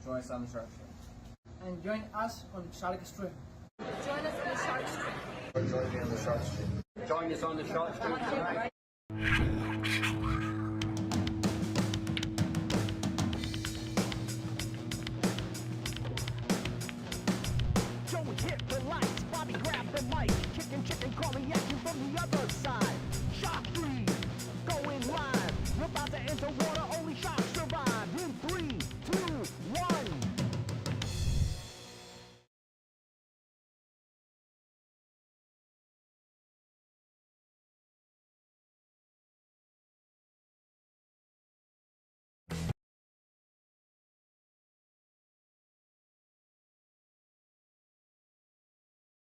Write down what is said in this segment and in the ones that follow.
Join us on the Shark Stream. And join us on Shark Stream. Join us on the Shark Stream. Join me on the Shark Stream. Join us on the Shawn Stream tonight. Joey hit the lights, Bobby grabbed the mic, chicken, calling at you from the other side. Shark 3, going live. We're about to enter water, only sharks survive. In 3, 2, 1.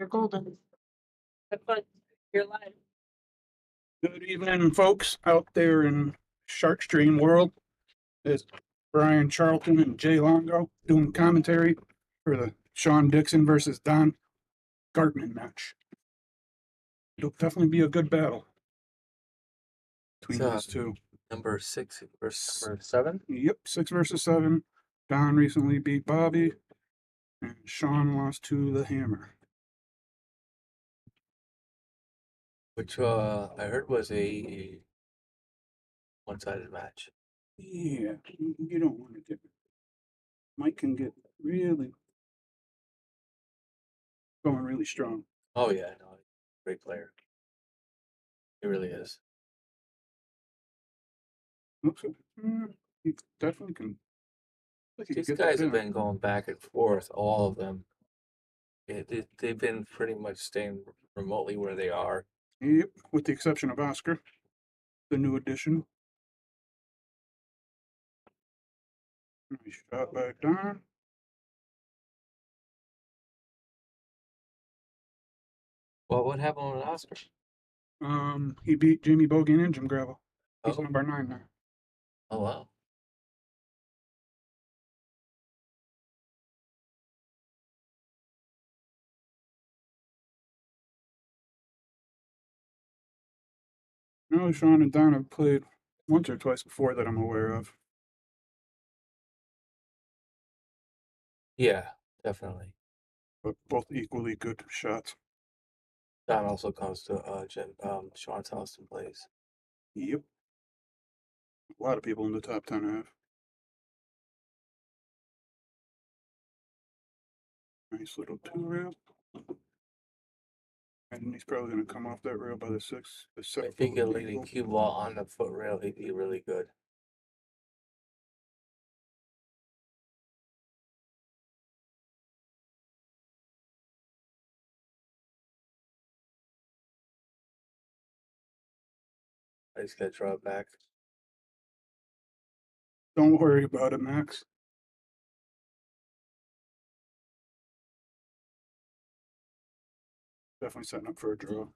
You're golden. Have fun. You're live. Good evening, folks out there in Shark Stream world. It's Brian Charlton and Jay Longo doing commentary for the Shawn Dickson versus Don Gartman match. It'll definitely be a good battle between those two. Number 6 versus number 7. Yep, 6 versus 7. Don recently beat Bobby, and Shawn lost to the Hammer. Which I heard was a one-sided match. Yeah, you don't want to get. Mike can get really going really strong. Oh yeah, no, great player. He really is. Okay. He definitely can. These guys have been going back and forth, all of them. They've been pretty much staying remotely where they are. Yep, with the exception of Oscar, the new addition. Nice shot by Don. Well, what happened with Oscar? He beat Jamie Bogan and Jim Gravel. He's Oh. number 9 now. Oh wow. No, Shawn and Don have played once or twice before that I'm aware of. Yeah, definitely. But both equally good shots. Don also comes to Shawn's house and plays. Yep. A lot of people in the top 10 have. Nice little 2-rail. And he's probably going to come off that rail by the 6. The If he could lead a cue ball on the foot rail, he'd be really good. I just gotta draw it back. Don't worry about it, Max. Definitely setting up for a draw.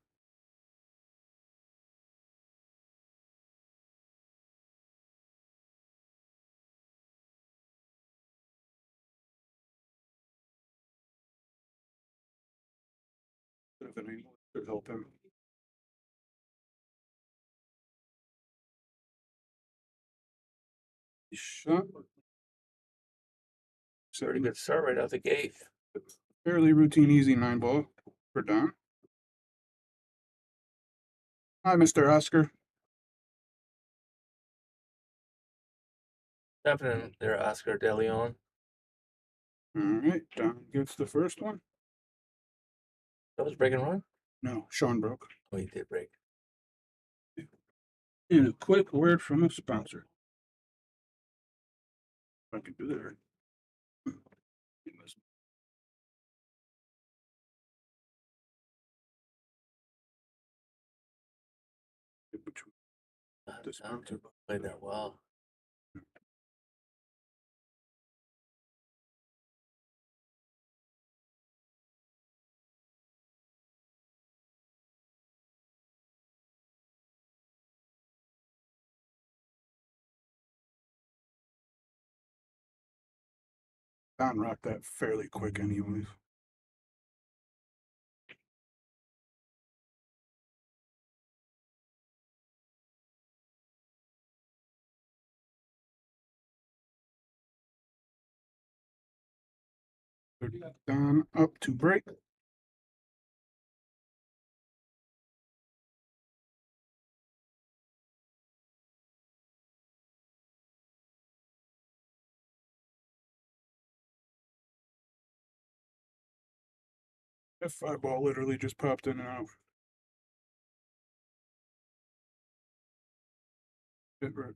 Bit of an angle to help him. Shot. Pretty good start right out the gate. Fairly routine, easy 9-ball for Don. Hi, Mr. Oscar. Happening there, Oscar De Leon. All right, Don gets the first one. That was break and run? No, Shawn broke. Oh, he did break. And a quick word from a sponsor. If I can do that right. The sponsor. Played that well. Don rocked that fairly quick anyways. Don up to break. That 5 ball literally just popped in and out. Hit right.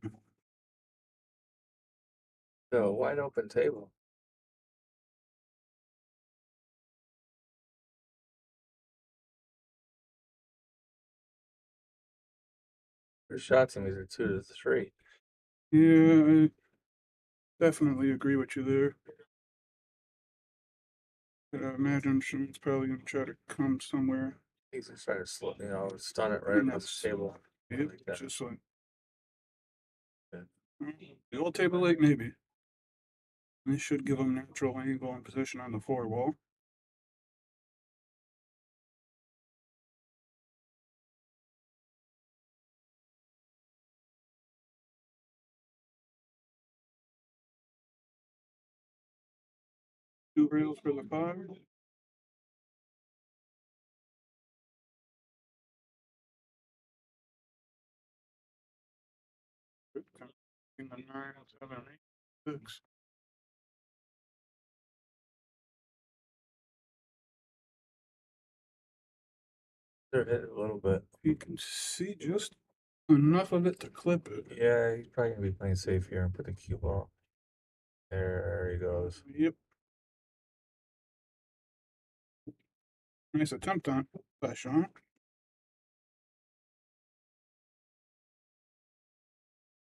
So wide open table. Your shots in these are 2 to 3. Yeah, I definitely agree with you there. I imagine Shawn's probably gonna try to come somewhere. He's gonna try to slow, stun it right across the table. Yeah, Like that. just like Yeah. the old table leg, maybe. This should give him natural angle and position on the 4 wall. Two rails for the 5. In the 9, 7, 8, 6. They're hit a little bit. You can see just enough of it to clip it. Yeah, he's probably gonna be playing safe here and put the cue ball. There he goes. Yep. Nice attempt on it by Shawn.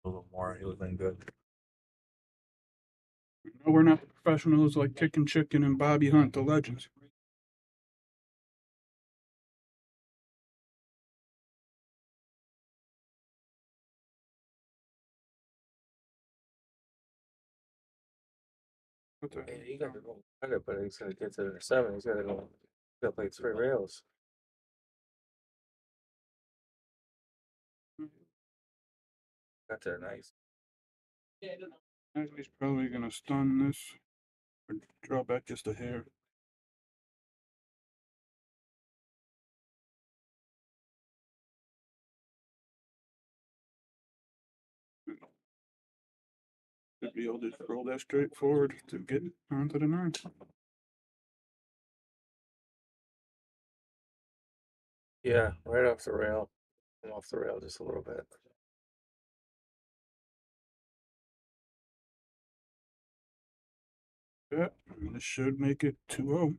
A little more, he would have been good. No, we're not professionals like Kicking Chicken and Bobby Hunt, the legends. What the Yeah, he got to go credit, but he's gonna get to the 7. He's gotta go. He's gotta play 3 rails. Got there nice. He's probably gonna stun this or draw back just a hair. Should be able to roll that straight forward to get onto the 9. Yeah, right off the rail. Come off the rail just a little bit. Yeah, this should make it 2-0.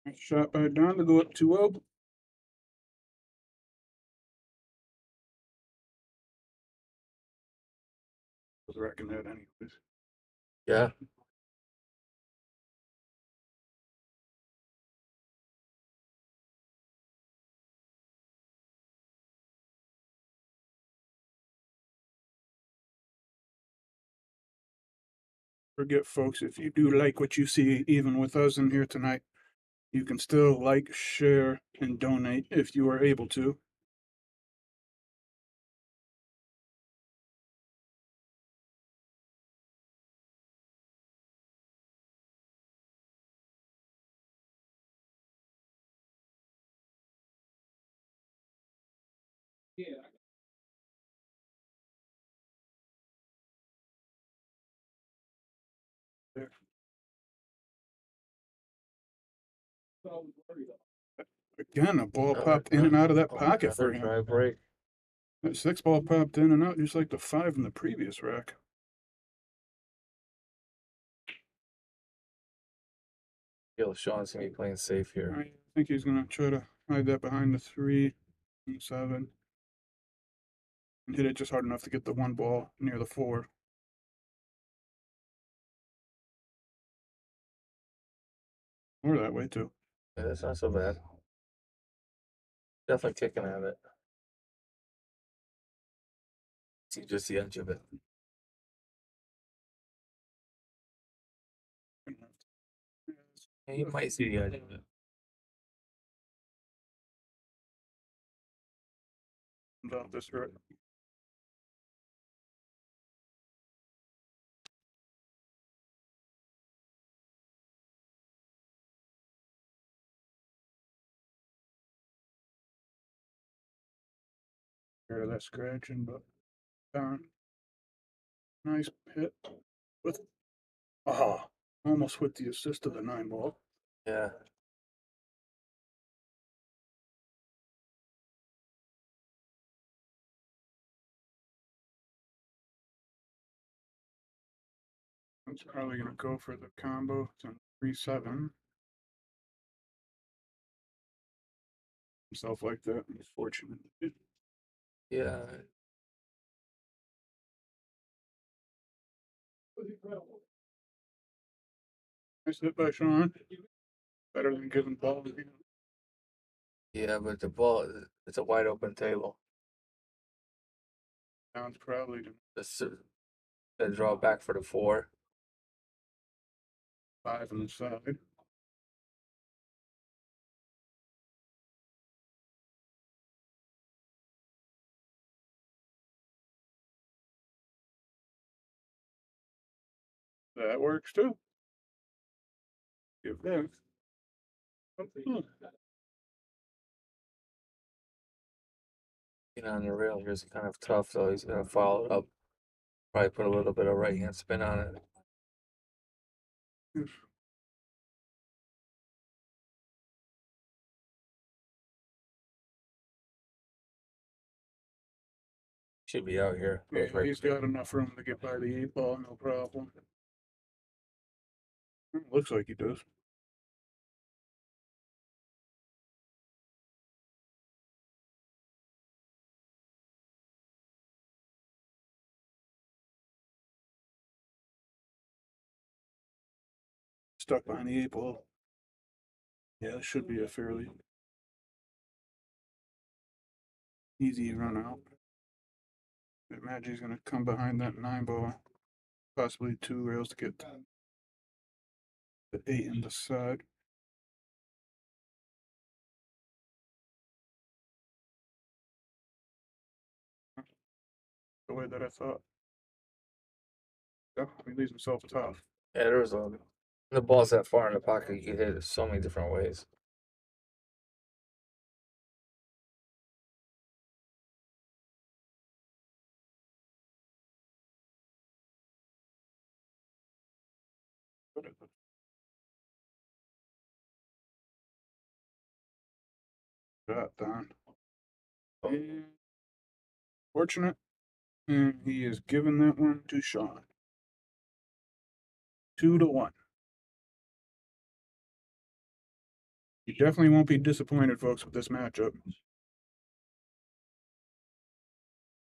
Nice shot by Don to go up 2-0. Was wrecking that anyways. Yeah. Forget, folks, if you do like what you see, even with us in here tonight, you can still like, share, and donate if you are able to. There. Again, a ball popped in and out of that pocket for him. Drive break. That 6 ball popped in and out just like the 5 in the previous rack. Feel Sean's gonna be playing safe here. I think he's gonna try to hide that behind the 3 and 7 and hit it just hard enough to get the 1 ball near the 4. Or that way too. Yeah, that's not so bad. Definitely kicking at it. See just the edge of it. You might see the edge of it. About this right. Hear that scratching, but nice hit with almost with the assist of the 9 ball. Yeah. It's probably gonna go for the combo. It's on 3-7. Stuff like that. Unfortunate. Yeah. Nice hit by Shawn. Better than giving ball. Yeah, but the ball, it's a wide open table. Sounds probably It's a draw back for the 4. 5 on the side. That works too. Give that. On the rail here is kind of tough, so he's gonna follow it up. Probably put a little bit of right hand spin on it. Should be out here. Yeah, he's got enough room to get by the 8 ball, no problem. Looks like he does. Stuck behind the 8 ball. Yeah, this should be a fairly easy run out. I imagine he's gonna come behind that 9 ball, possibly 2 rails to get the 8 in the side. The way that I thought. Oh, he leaves himself tough. Yeah, there's the ball's that far in the pocket, you can hit it so many different ways. Shot down. Fortunate, and he is giving that one to Shawn. 2-1. You definitely won't be disappointed, folks, with this matchup.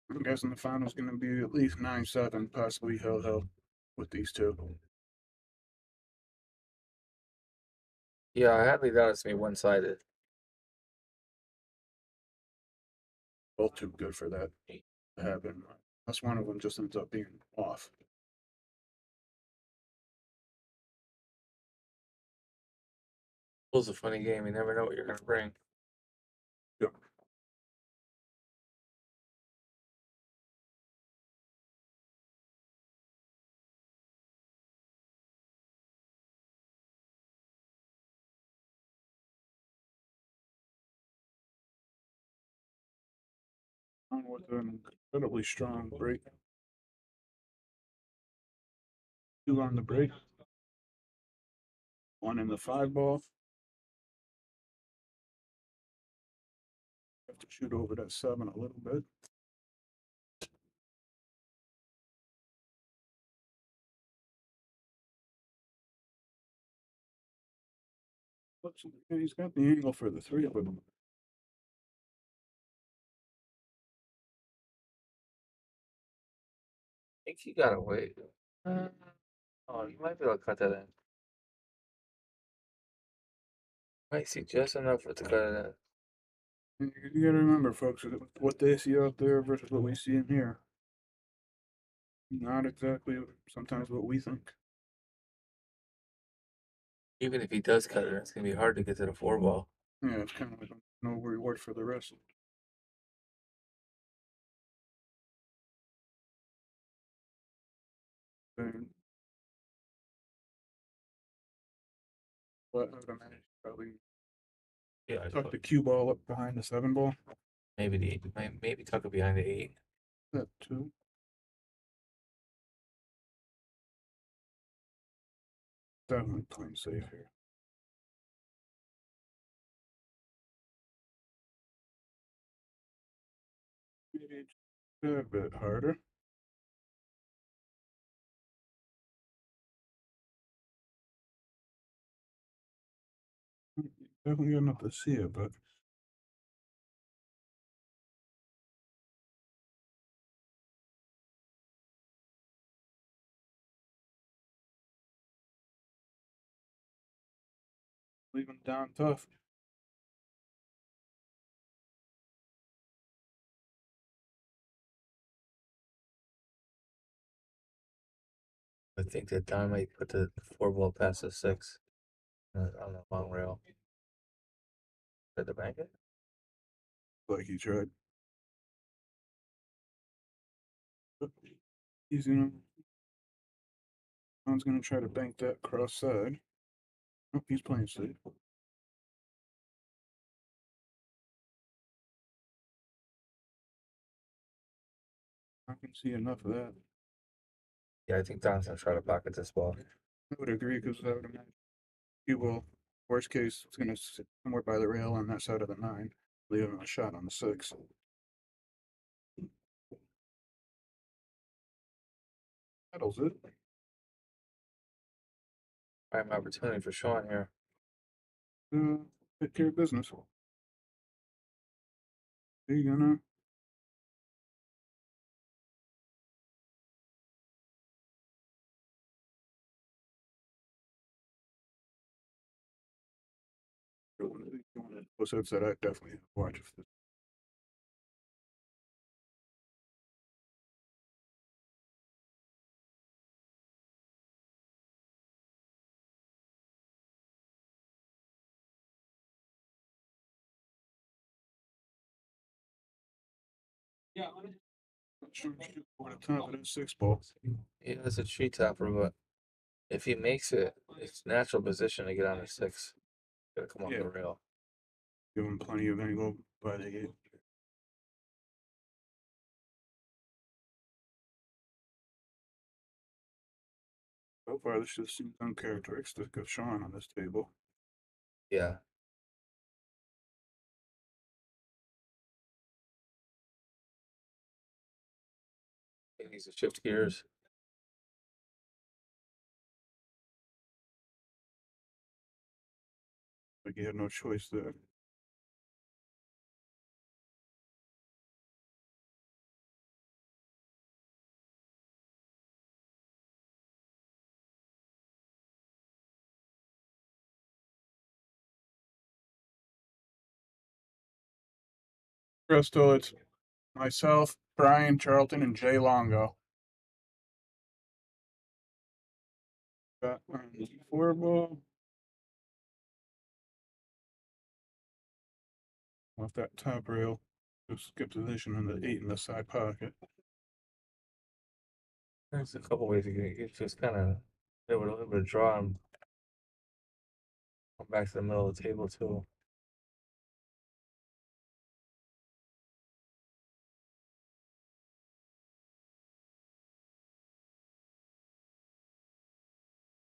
I'm guessing the final's going to be at least 9-7, possibly hell with these two. Yeah, I highly doubt it's gonna be one-sided. Both too good for that to happen. Unless one of them just ends up being off. It's a funny game. You never know what you're gonna bring. Yep. With an incredibly strong break. 2 on the break. 1 in the 5 ball. Have to shoot over that 7 a little bit. He's got the angle for the 3 of them. I think you gotta wait. Oh, you might be able to cut that in. Might see just enough for it to cut it in. And you gotta remember, folks, what they see out there versus what we see in here. Not exactly sometimes what we think. Even if he does cut it, it's gonna be hard to get to the 4 ball. Yeah, it's kind of like no reward for the rest. And but I would imagine probably Yeah, I tuck thought the cue ball up behind the 7 ball. maybe the 8, maybe tuck it behind the 8. That too. Definitely playing safe here. Maybe a bit harder. Definitely got enough to see it, but leaving down tough. I think that Don might put the 4 ball past the 6 on the long rail. Did the bank it? Like he tried. But he's gonna. John's gonna try to bank that cross side. Oh, he's playing safe. I can see enough of that. Yeah, I think Don's gonna try to pocket this ball. I would agree because I would imagine he will. Worst case, it's gonna sit somewhere by the rail on that side of the 9, leave him a shot on the 6. Settles it. Prime opportunity for Shawn here. Take care of business. Are you gonna? Episodes that I definitely watch. Yeah, sure over the top of that 6 ball. He has a tree topper, but if he makes it, it's natural position to get on the 6. Gotta come off Yeah. the rail. Give him plenty of angle by the 8. So far, this just seems uncharacteristic of Shawn on this table. Yeah. He needs to shift gears. Like he had no choice there. Crystal, it's myself, Brian Charlton, and Jay Longo. Got on the 4 ball. Off that top rail. Just get position in the 8 in the side pocket. There's a couple ways to get it. Just kind of do a little bit of draw and come back to the middle of the table too.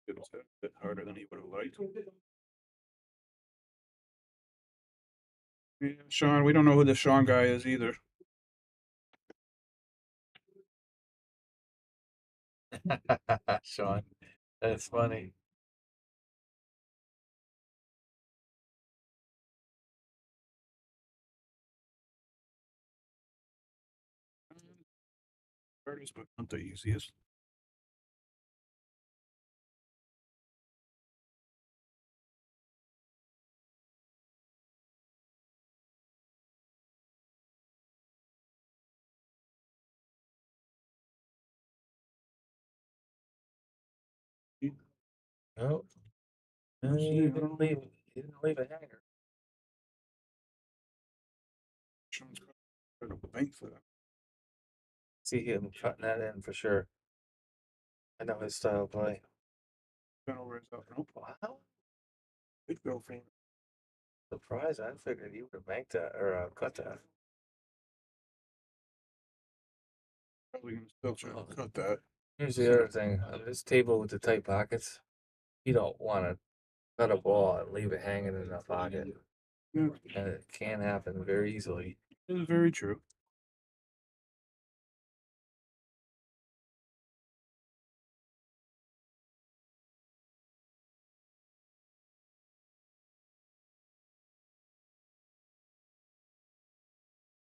It was a bit harder than he would have liked. Yeah, Shawn, we don't know who the Shawn guy is either. Shawn, that's funny. Hardest, but not the easiest. Oh, He didn't leave. He didn't leave a hanger. Sean's got a bank for that. See him cutting that in for sure. I know his style of play. Been over his up. Nope. Wow. Good go for him. Surprise! I figured he would have banked that or cut that. Probably gonna still try to cut that. Here's the other thing. On this table with the tight pockets, you don't want to cut a ball and leave it hanging in the pocket. Yeah, And it can happen very easily. it is very true.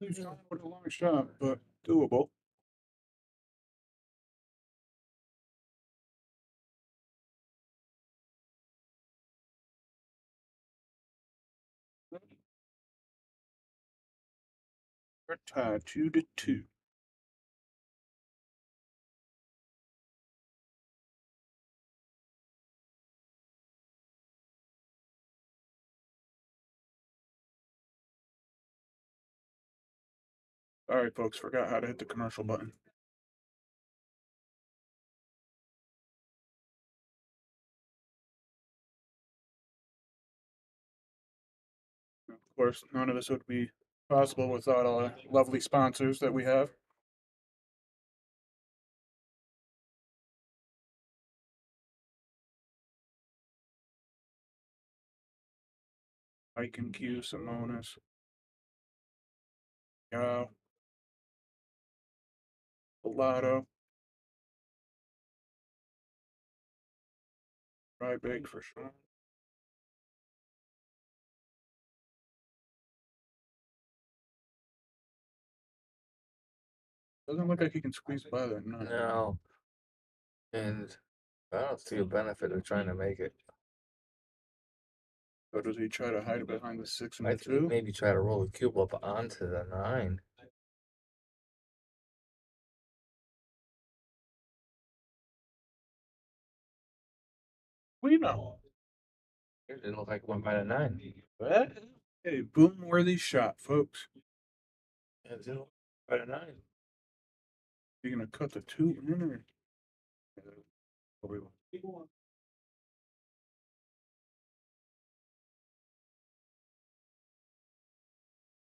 Leave Sean with a long shot, but doable. We're tied 2-2. All right, folks, forgot how to hit the commercial button. Of course, none of this would be possible without our lovely sponsors that we have. Ike and Q, Simonis, Yao, Lotto, Ryback for sure. Doesn't look like he can squeeze by that. No. No. And I don't see a benefit of trying to make it. So does he try to hide behind the 6 and I the think 2? maybe try to roll the cube up onto the 9. We know. It didn't look like it went by the 9. What? Hey, boom worthy shot, folks. It didn't look by the 9. You gonna cut the 2 in or?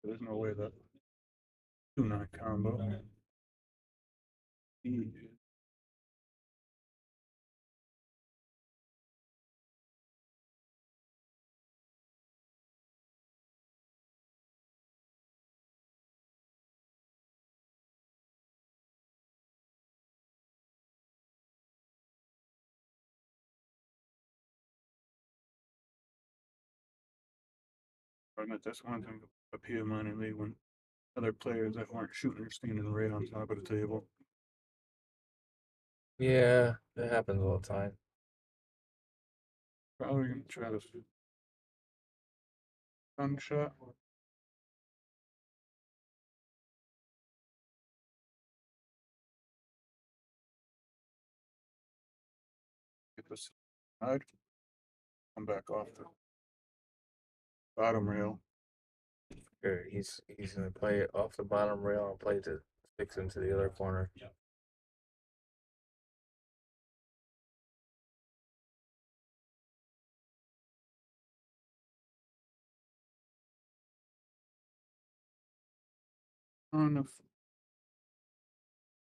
There's no way that 2-9 combo. I admit that's one thing up here minor league when other players that weren't shooting are standing right on top of the table. Yeah, it happens all the time. Probably gonna try to sun shot. Get this side. Come back off the bottom rail. Here, he's gonna play it off the bottom rail and play the 6 into the other corner. On a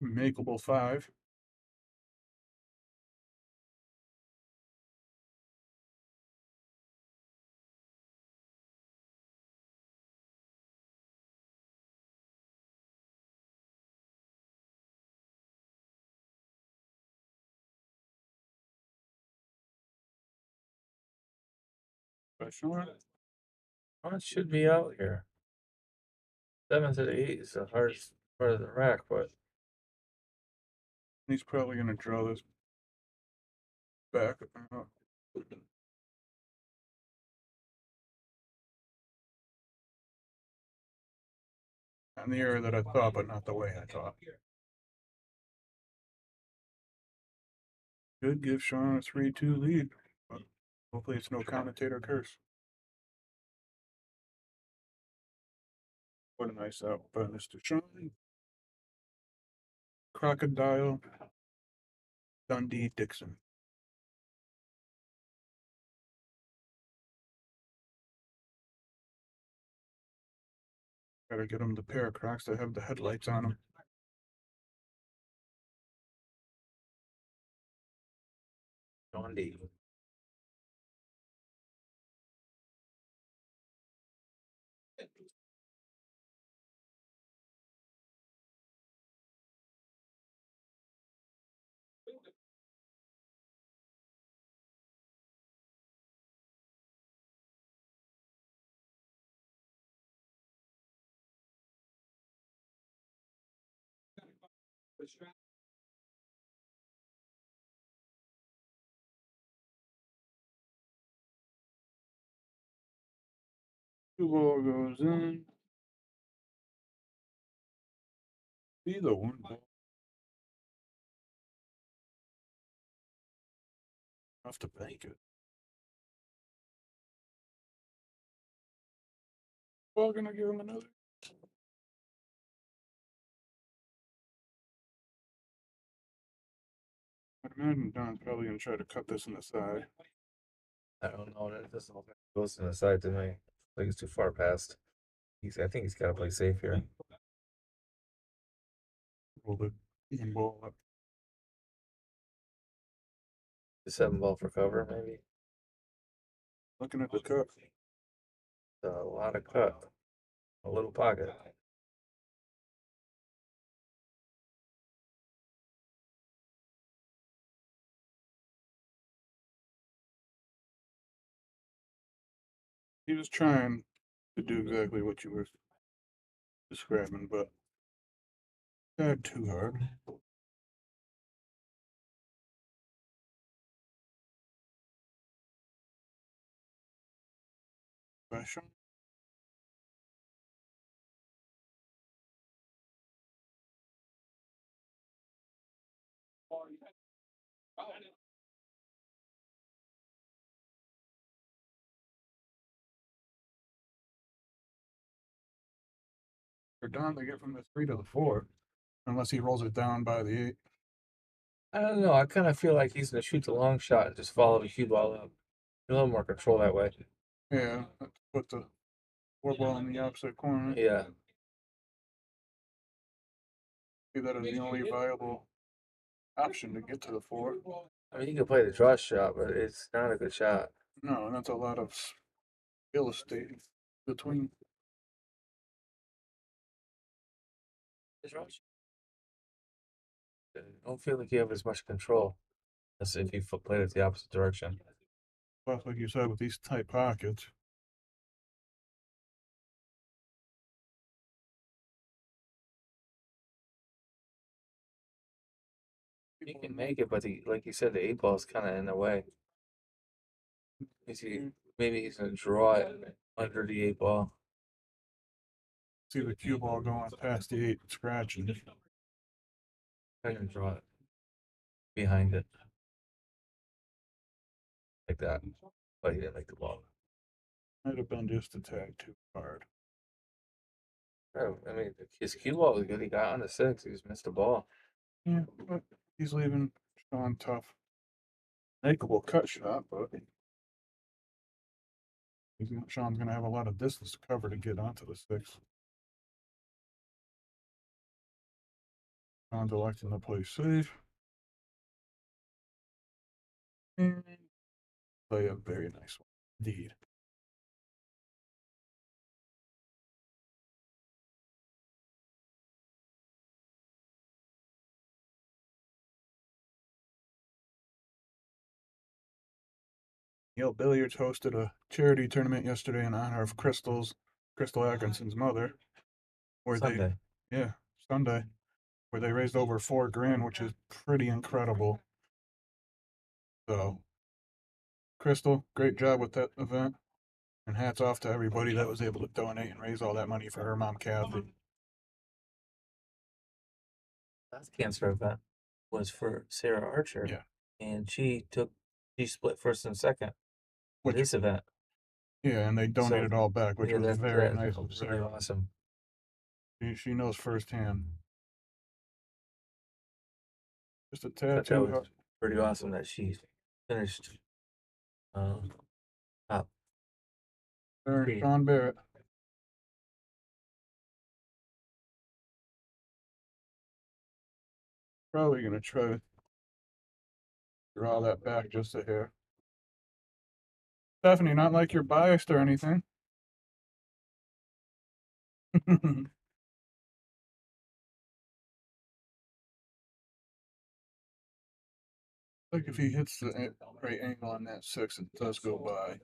makeable 5. Professional. Oh, it should be out here. 7 to the 8 is the hardest part of the rack, but He's probably gonna draw this back. On the area that I thought, but not the way I thought. Could give Sean a 3-2 lead. But Hopefully it's no commentator curse. What a nice out by Mr. Shawn. Crocodile Dundee Dixon. Gotta get him the pair of Crocs that have the headlights on them. Shawn D. Two ball goes in. Either one ball. Have to bank it. Ball gonna give him another. I'd imagine Don's probably gonna try to cut this in the side. I don't know. That doesn't look like it goes to the side to me. Like it's too far past. I think he's got to play safe here. Roll the even ball up. The 7 ball for cover, maybe. Looking at the cut. A lot of cut. A little pocket. He was trying to do exactly what you were describing, but not too hard. Special. For Don, they get from the 3 to the 4, unless he rolls it down by the 8. I don't know. I kind of feel like he's going to shoot the long shot and just follow the cue ball up. A little more control that way. Yeah, let's put the 4 ball in the opposite corner. Yeah. See that as the only viable option to get to the 4. I mean, he can play the draw shot, but it's not a good shot. No, and that's a lot of real estate between. I don't feel like you have as much control as if you played it the opposite direction. Plus, like you said, with these tight pockets. He can make it, but like you said, the 8 ball is kind of in the way. Maybe he's gonna draw it under the 8 ball. See the cue ball going past the 8 and scratching. I can draw it behind it like that, but he didn't make the ball. Might have been just a tag too hard. Oh, I mean, his cue ball was good. He got on the 6. He just missed the ball. Yeah, but he's leaving Shawn tough. Makeable cut shot, but Shawn's going to have a lot of distance to cover to get onto the 6. Shawn's electing to play safe. And play a very nice one, indeed. Yale Billiards hosted a charity tournament yesterday in honor of Crystal Atkinson's mother, where Sunday. Sunday, where they raised over $4,000, which is pretty incredible. So, Crystal, great job with that event, and hats off to everybody that was able to donate and raise all that money for her mom, Kathy. Last cancer event was for Sarah Archer. Yeah. And she split first and second. Which, this event. yeah, and they donated all back, which Yeah, was that's very that's nice of really Sarah. awesome. She knows firsthand. Just a I thought that tattoo. was pretty awesome that she finished top. Sean Barrett. Probably gonna try to draw that back just a hair. Stephanie, not like you're biased or anything. Like if he hits the right angle on that 6, it does go by.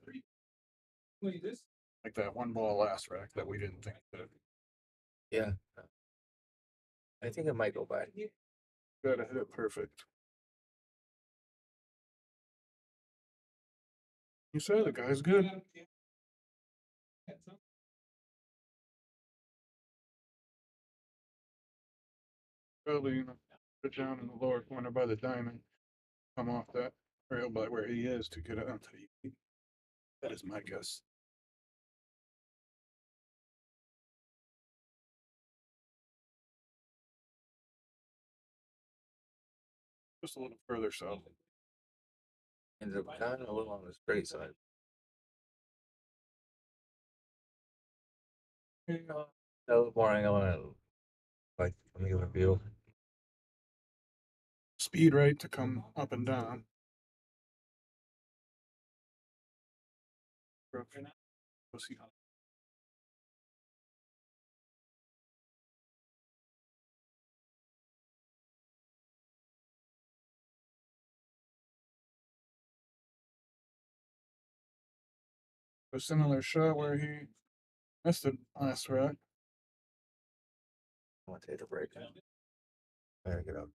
Like that one ball last rack that we didn't think that Yeah, I think it might go by. gotta hit it perfect. You said the guy's good. Probably, put it down in the lower corner by the diamond. Come off that rail by where he is to get it onto the. That is my guess. Just a little further south. Ended up kind of a little on the straight side. That was more angle on like from the other view. Speed right to come up and down. We'll see. A similar shot where he missed it last rack. I want to take a break. I gotta get up.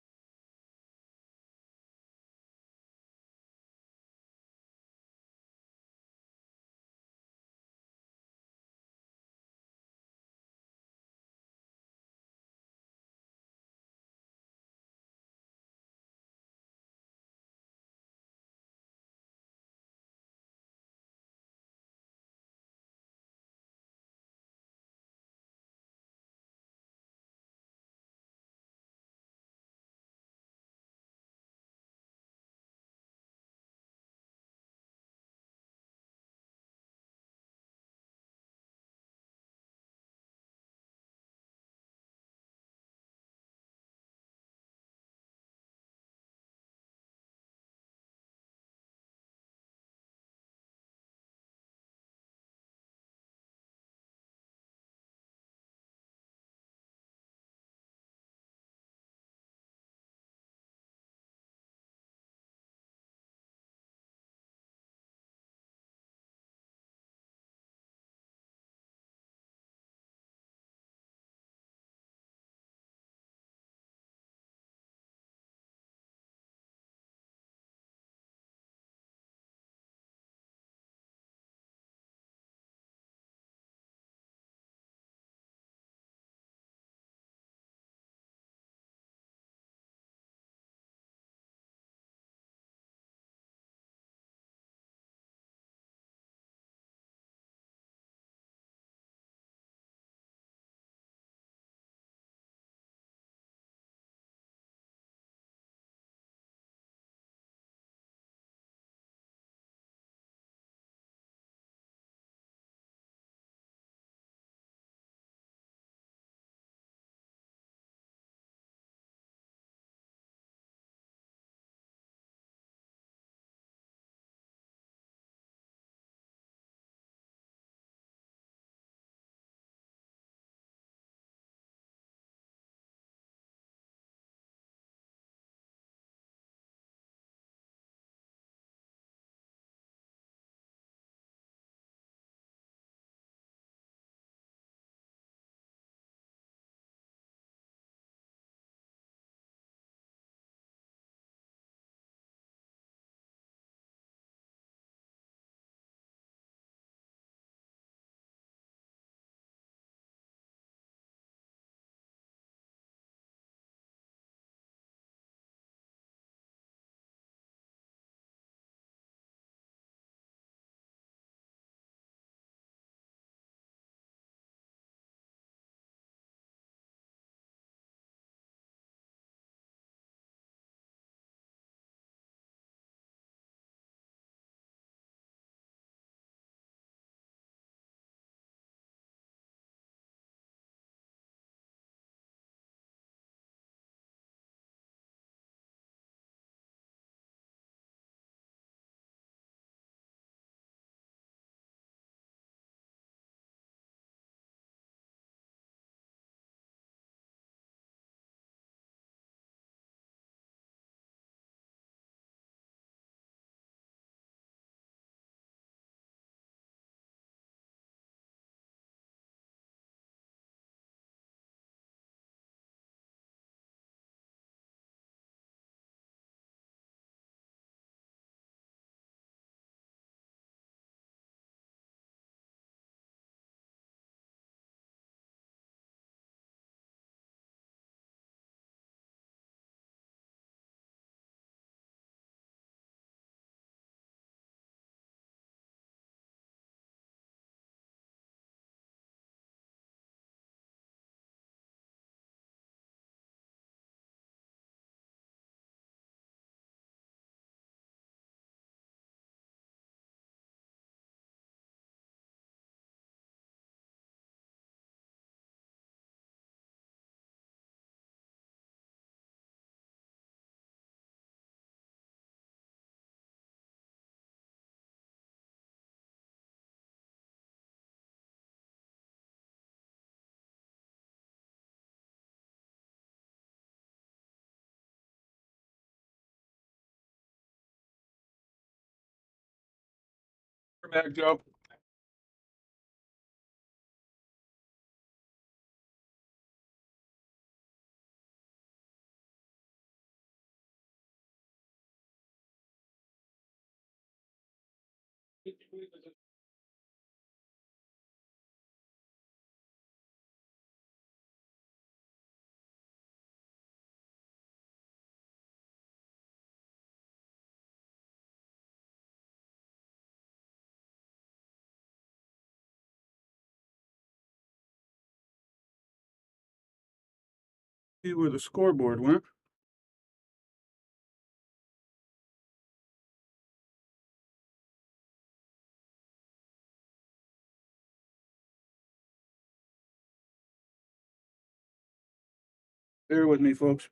back, Joe. See where the scoreboard went. Bear with me, folks.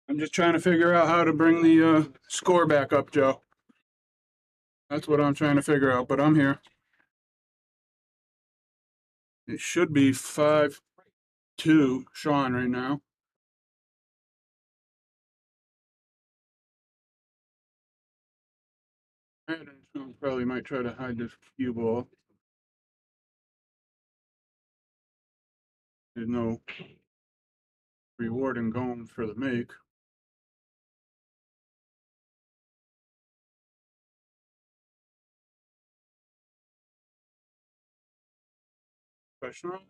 I'm just trying to figure out how to bring the score back up, Joe. That's what I'm trying to figure out, but I'm here. It should be 5-2 Shawn right now. And I probably might try to hide this cue ball. There's no reward in going for the make. Professional.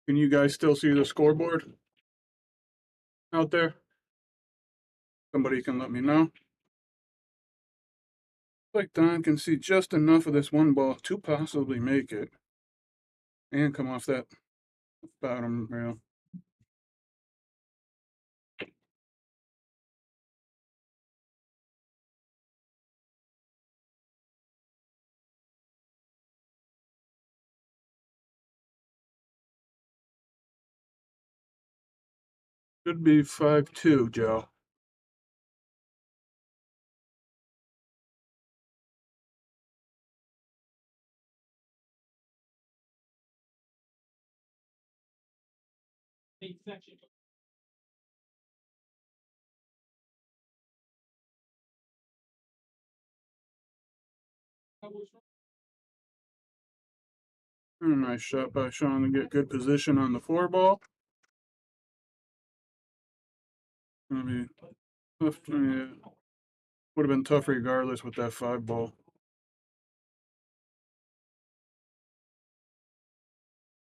Can you guys still see the scoreboard out there? Somebody can let me know. Like Don can see just enough of this one ball to possibly make it and come off that bottom rail. Should be 5-2, Joe. And nice shot by Shawn to get good position on the 4 ball. Gonna be tough. Yeah. Would have been tough regardless with that 5 ball.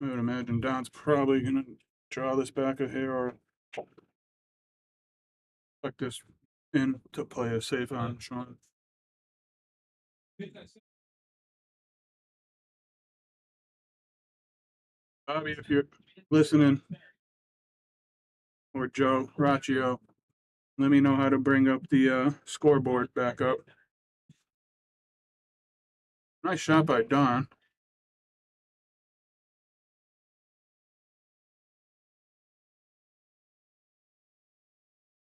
I would imagine Don's probably gonna draw this back a hair or tuck this in to play a safe on Shawn. Bobby, if you're listening, or Joe Raccio, let me know how to bring up the scoreboard back up. Nice shot by Don.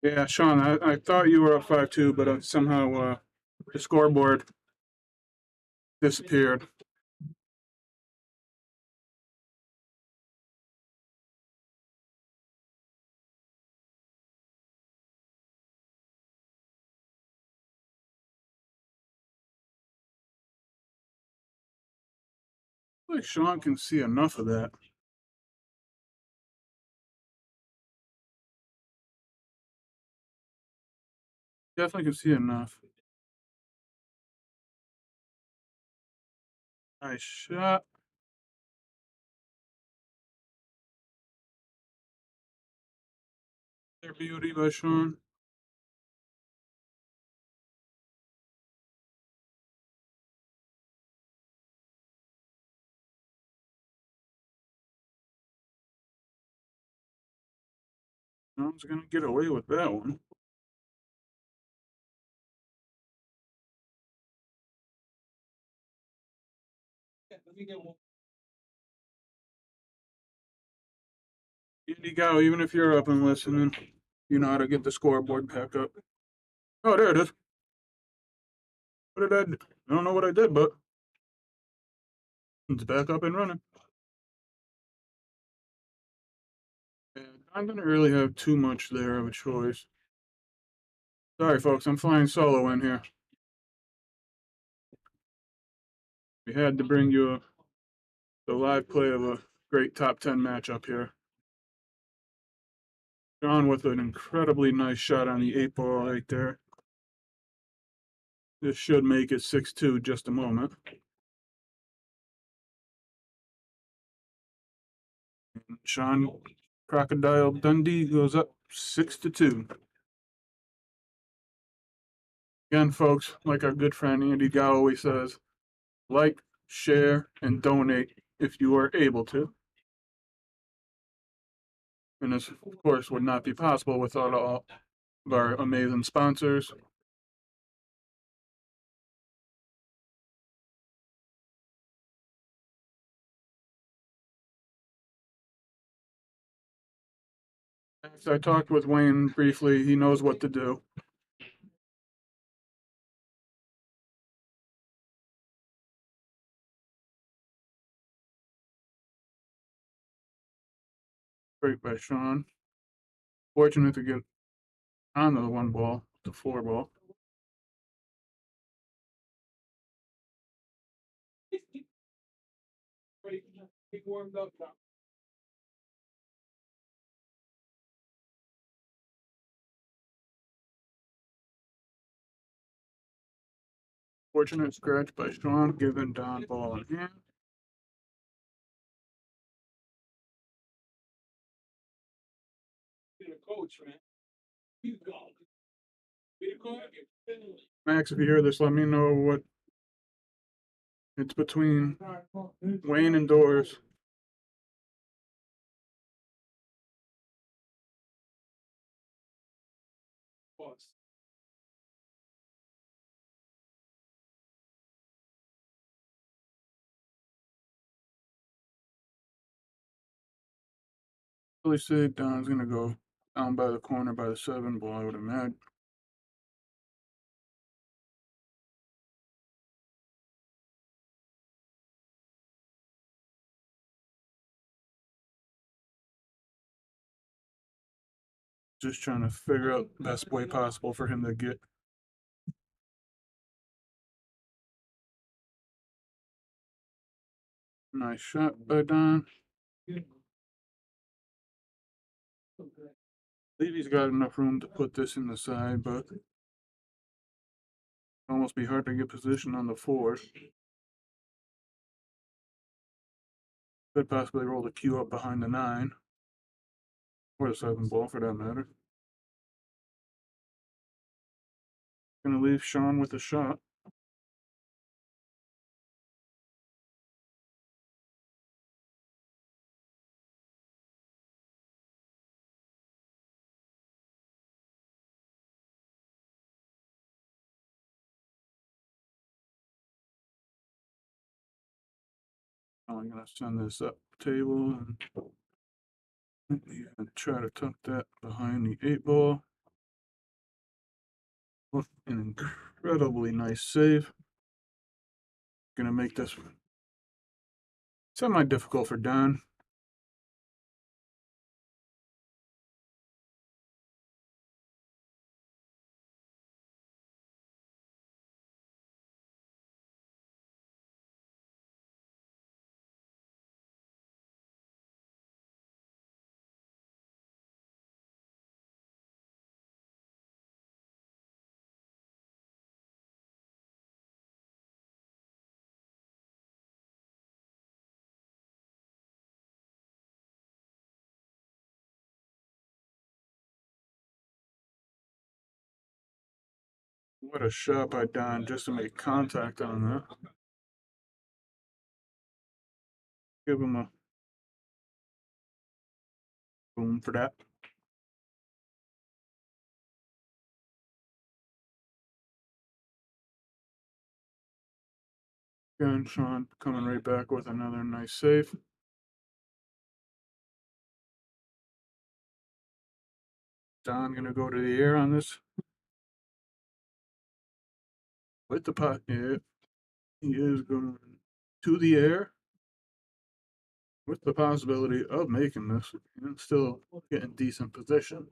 Yeah, Shawn, I thought you were up 5-2, but somehow the scoreboard disappeared. I think Shawn can see enough of that. Definitely can see enough. Nice shot. Their beauty by Shawn. Shawn's gonna get away with that one. You go, even if you're up and listening, you know how to get the scoreboard back up. Oh, there it is. What did I do? I don't know what I did, but it's back up and running. And I didn't really have too much there of a choice. Sorry, folks, I'm flying solo in here. We had to bring you the live play of a great top 10 matchup here. Shawn with an incredibly nice shot on the 8 ball right there. This should make it 6-2 just a moment. And Shawn Crocodile Dundee goes up 6-2. Again, folks, like our good friend Andy Gow always says, like, share, and donate if you are able to. And this, of course, would not be possible without all of our amazing sponsors. As I talked with Wayne briefly, he knows what to do. Great by Shawn. Fortunate to get on the 1 ball, the 4 ball. Warmed up now. Fortunate scratch by Shawn, giving Don ball in hand. Be the coach, man. You go. Be the coach. Max, if you hear this, let me know what it's between Wayne and Doors. Really say Don's gonna go down by the corner by the 7 ball, I would imagine. Just trying to figure out the best way possible for him to get. Nice shot by Don. I believe he's got enough room to put this in the side, but it'd almost be hard to get position on the 4. Could possibly roll the cue up behind the 9. Or the 7 ball for that matter. Gonna leave Shawn with a shot. I'm gonna send this up table and try to tuck that behind the 8 ball. An incredibly nice save. Gonna make this semi-difficult for Don. What a shot by Don just to make contact on that. Give him a boom for that. Again, Shawn coming right back with another nice save. Don gonna go to the air on this with the putt. Yeah, he is going to the air with the possibility of making this and still getting decent position.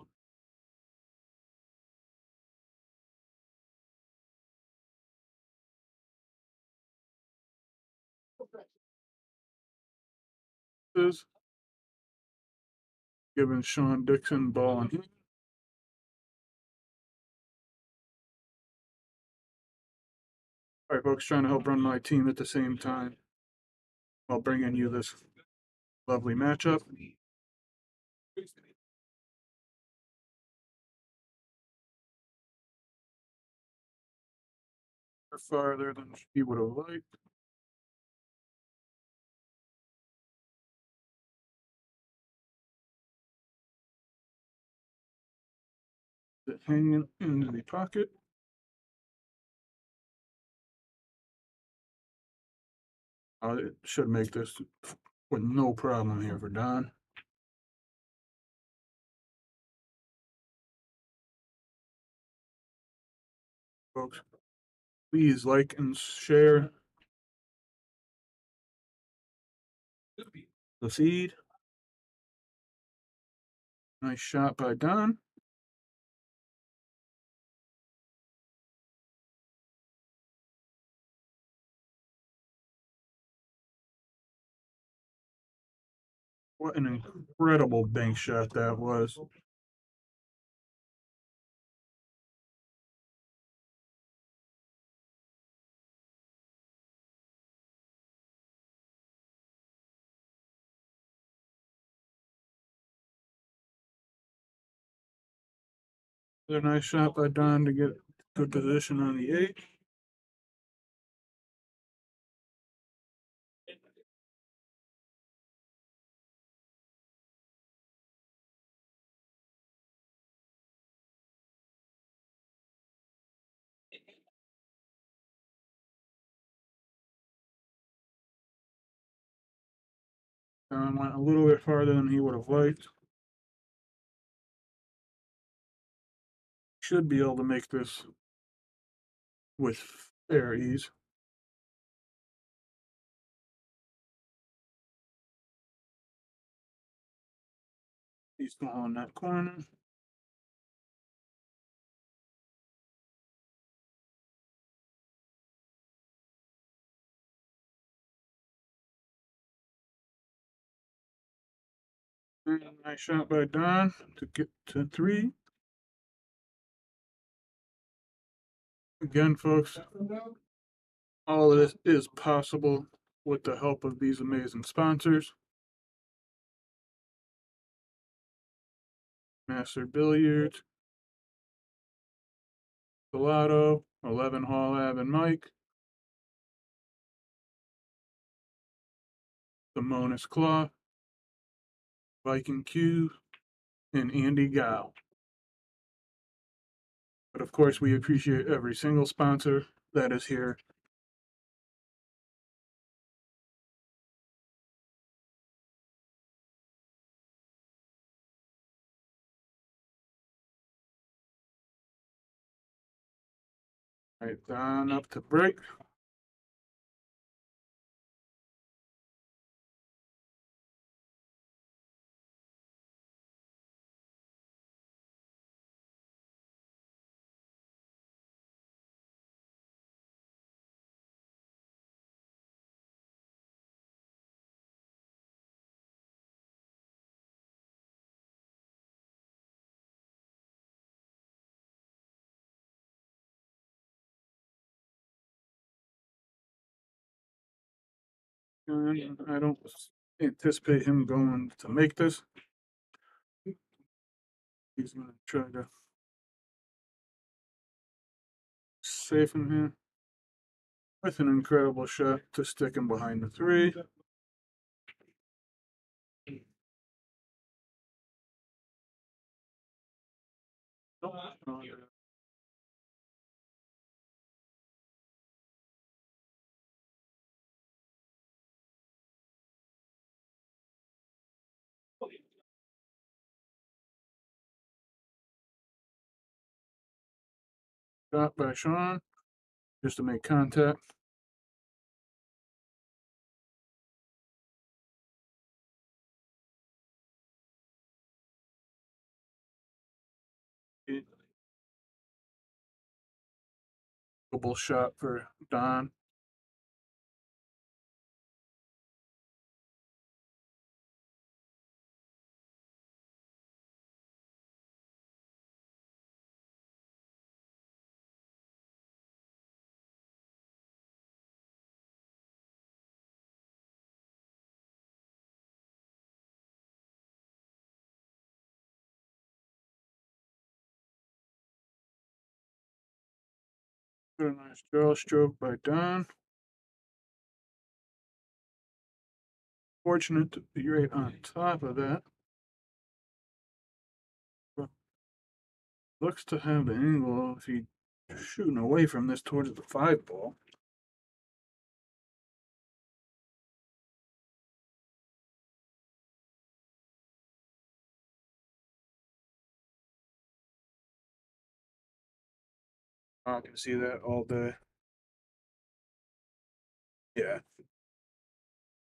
Is giving Shawn Dickson ball in hand. All right, folks, trying to help run my team at the same time while bringing you this lovely matchup. Farther than he would have liked. It hanging into the pocket. It should make this with no problem here for Don. Folks, please like and share the feed. Nice shot by Don. What an incredible bank shot that was. Another nice shot by Don to get good position on the 8. Don went a little bit farther than he would have liked. Should be able to make this with fair ease. He's still on that corner. Nice shot by Don to get to 3. Again, folks, all of this is possible with the help of these amazing sponsors. Master Billiards, Gelato, 11 Hall Ave and Mike, the Monis Claw, Viking Q, and Andy Gow. But of course, we appreciate every single sponsor that is here. All right, Don up to break. And I don't anticipate him going to make this. He's going to try to save him here with an incredible shot to stick him behind the 3. Shot by Shawn, just to make contact. Double shot for Don. Got a nice draw stroke by Don. Fortunate to be right on top of that. Looks to have the angle if he's shooting away from this towards the 5 ball. I can see that all day. Yeah.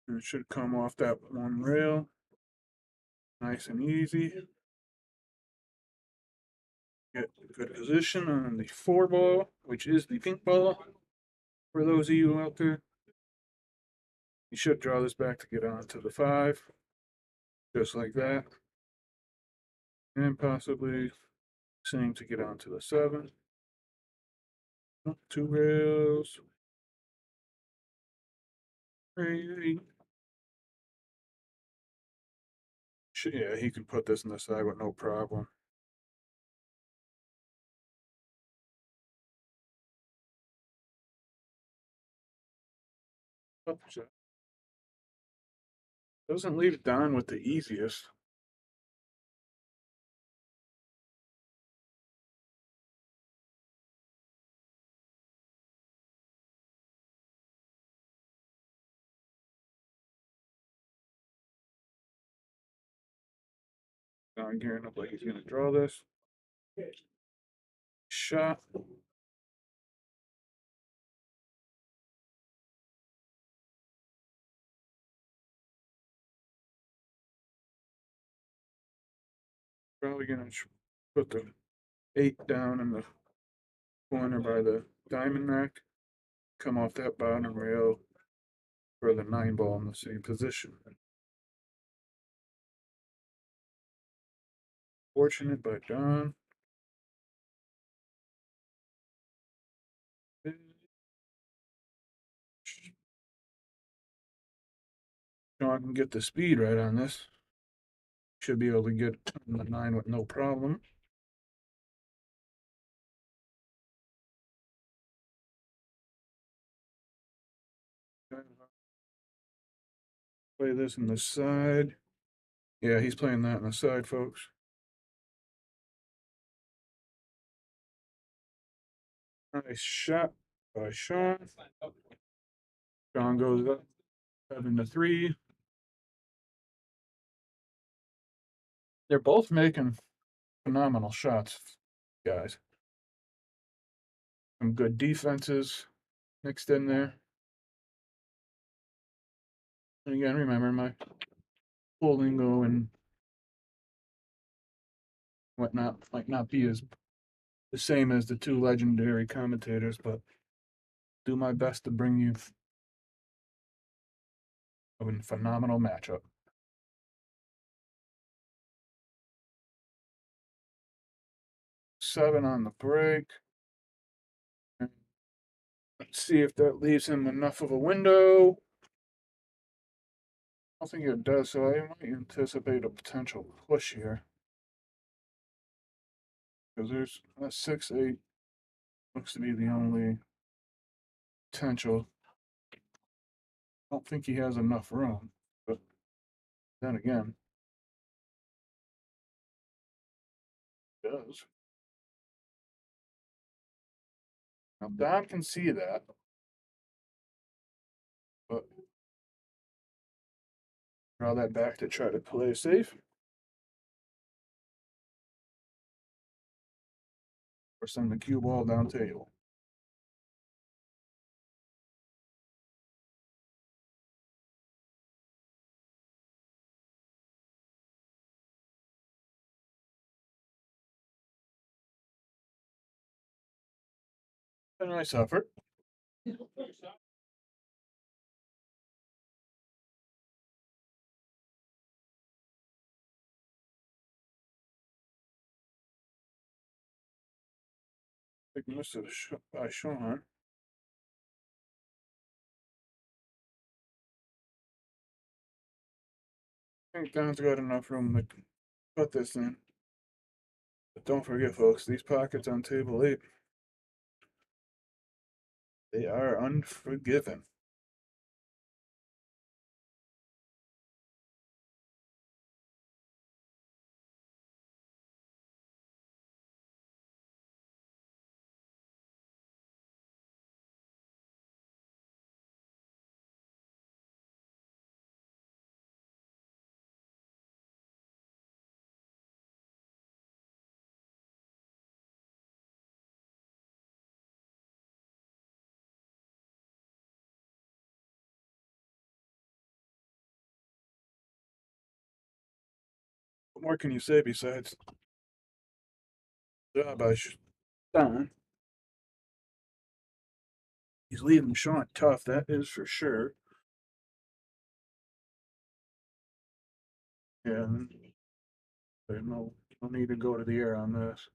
And it should come off that one rail. Nice and easy. Get a good position on the 4 ball, which is the pink ball. For those of you out there, you should draw this back to get onto the 5. Just like that. And possibly same to get onto the 7. 2 rails. 3. Yeah, he can put this on the side with no problem. Doesn't leave Don with the easiest. Don gearing up like he's gonna draw this. Shot. Probably gonna put the 8 down in the corner by the diamond rack. Come off that bottom rail for the 9 ball in the same position. Fortunate by Don. Shawn can get the speed right on this. Should be able to get on the 9 with no problem. Play this in the side. Yeah, he's playing that in the side, folks. Nice shot by Shawn. Shawn goes up 7-3. They're both making phenomenal shots, guys. Some good defenses mixed in there. And again, remember my full lingo and whatnot might not be as the same as the 2 legendary commentators, but do my best to bring you a phenomenal matchup. 7 on the break. Let's see if that leaves him enough of a window. I don't think it does, so I might anticipate a potential push here. Because there's a 6-8 looks to be the only potential. I don't think he has enough room, but then again, he does. Now Don can see that, but draw that back to try to play safe. or send the cue ball down table. A nice effort. Big miss by Shawn. I think Don's got enough room to put this in. But don't forget, folks, these pockets on table 8, they are unforgiving. What more can you say besides job by Don? He's leaving Shawn tough, that is for sure. And there's no need to go to the air on this.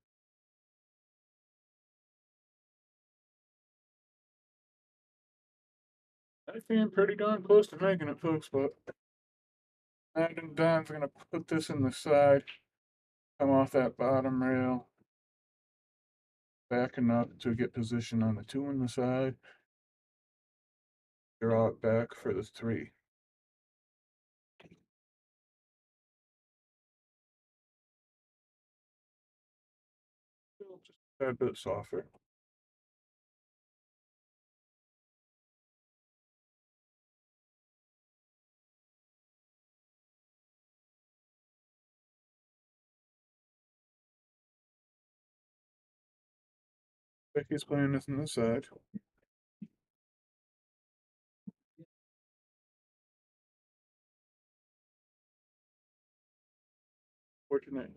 I think pretty darn close to making it, folks, but I think Don's gonna put this in the side, come off that bottom rail, backing up to get position on the 2 on the side, draw it back for the 3. Just a bit softer. Becky's playing this on the side. Fortunate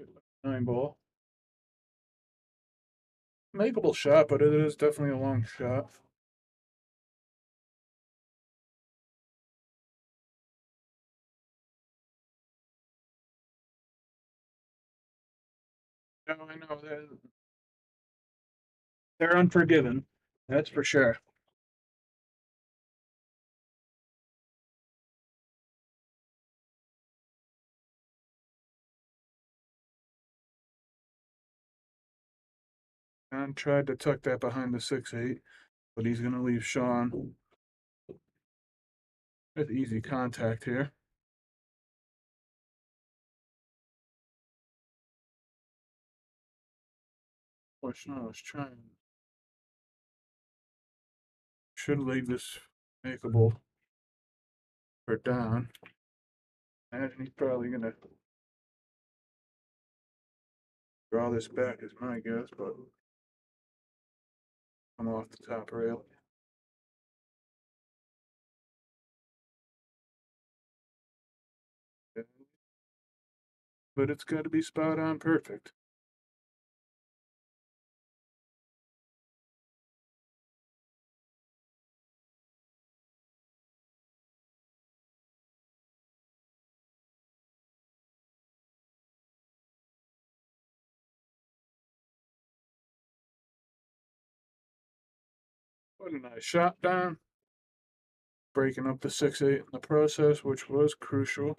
9 ball. Makeable shot, but it is definitely a long shot. No, I know they're unforgiven. That's for sure. Don tried to tuck that behind the 6-8, but he's going to leave Shawn with easy contact here. What Shawn was trying. Should leave this makeable for Don. Imagine he's probably going to draw this back, is my guess, but come off the top rail. But it's got to be spot on perfect. What a nice shot, Don. Breaking up the 6-8 in the process, which was crucial.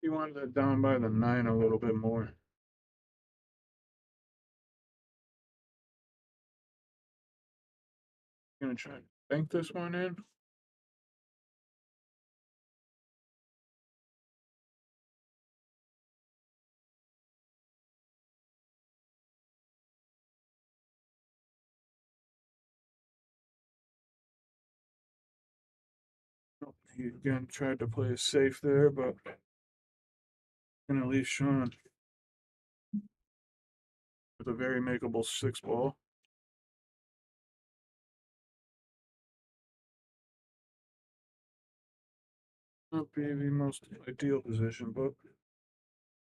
He wanted it down by the 9 a little bit more. Gonna try to bank this one in. He again tried to play it safe there, but gonna leave Shawn with a very makeable 6 ball. Not be the most ideal position, but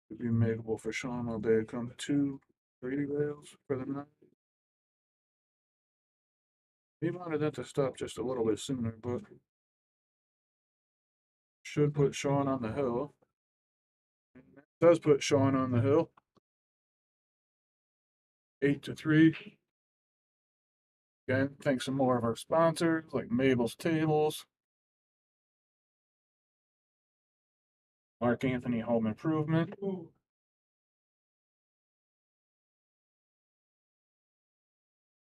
could be makeable for Shawn all day. Come 2 rails for the 9. He wanted that to stop just a little bit sooner, but should put Shawn on the hill. And that does put Shawn on the hill. 8-3. Again, thanks to more of our sponsors like Mabel's Tables, Mark Anthony Home Improvement,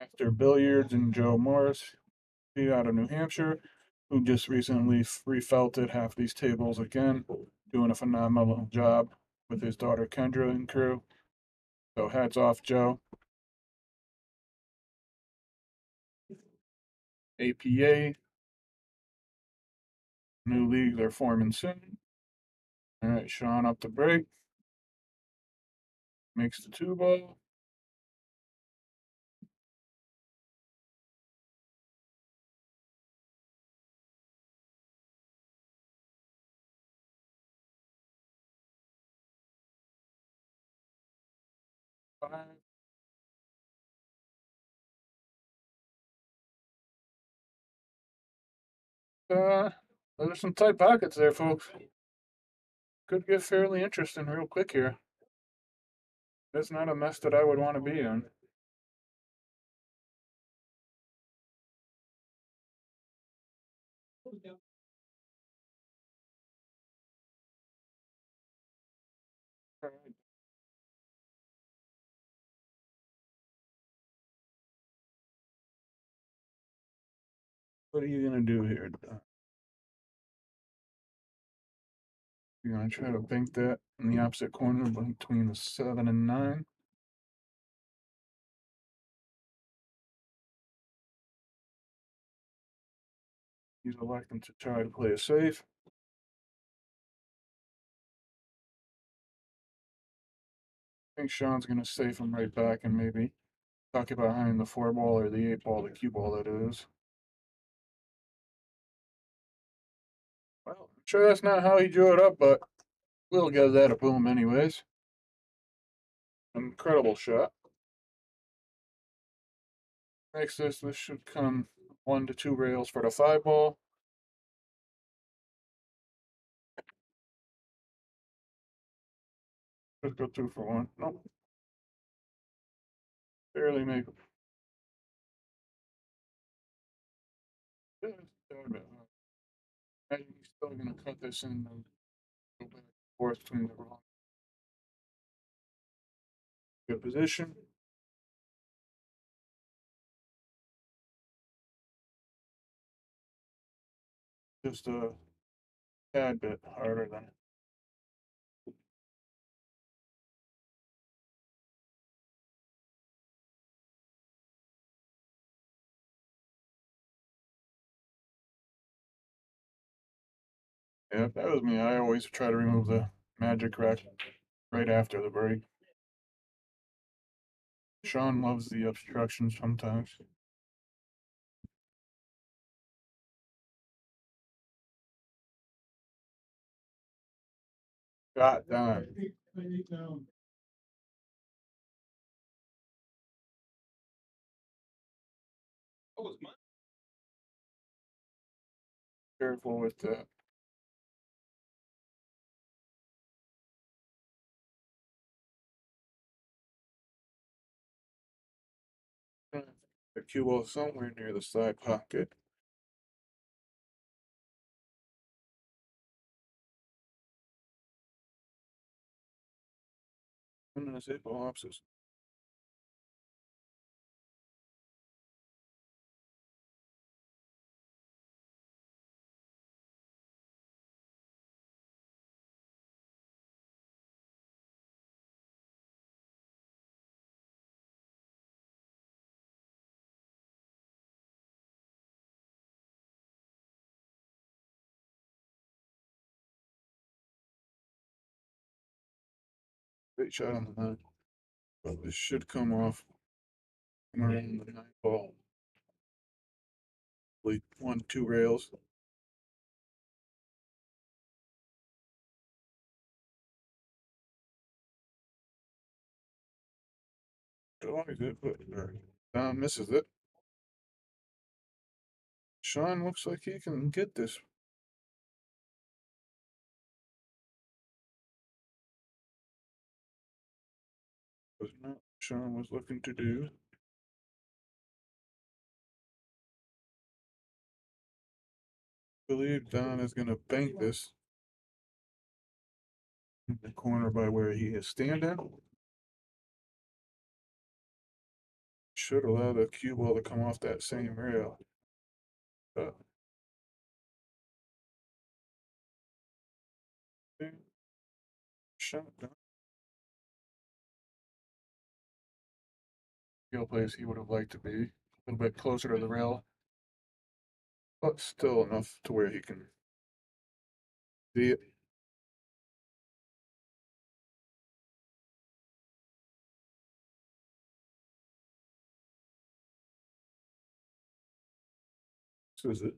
After Billiards, and Joe Morris out of New Hampshire, who just recently refelted half these tables again, doing a phenomenal job with his daughter Kendra and crew. So hats off, Joe. APA, new league they're forming soon. All right, Shawn up the break. Makes the 2 ball. Uh, there's some tight pockets there, folks. Could get fairly interesting real quick here. That's not a mess that I would want to be in. Alright. What are you gonna do here? You're gonna try to bank that in the opposite corner between the 7 and 9. He's electing to try to play it safe. I think Shawn's gonna safe him right back and maybe tuck it behind the 4 ball or the 8 ball, the cue ball that is. Well, I'm sure that's not how he drew it up, but we'll give that a boom anyways. Incredible shot. Next, this should come 1 to 2 rails for the 5 ball. Let's go 2 for 1. Nope. Barely make it. He's still gonna cut this in and go back and forth between the wrong. Good position. Just a tad bit harder than yeah, if that was me, I always try to remove the magic rack right after the break. Shawn loves the obstruction sometimes. God damn. Careful with that. The cue ball somewhere near the side pocket. And then it's 8 ball opposite. Great shot on the 9. But this should come off. Come around the 9 ball. Like 1, 2 rails. Drawing it, but Don misses it. Shawn looks like he can get this. Was not what Shawn was looking to do. I believe Don is going to bank this in the corner by where he is standing. Should allow the cue ball to come off that same rail. Shot down. Field place he would have liked to be a little bit closer to the rail, but still enough to where he can see it. This is it.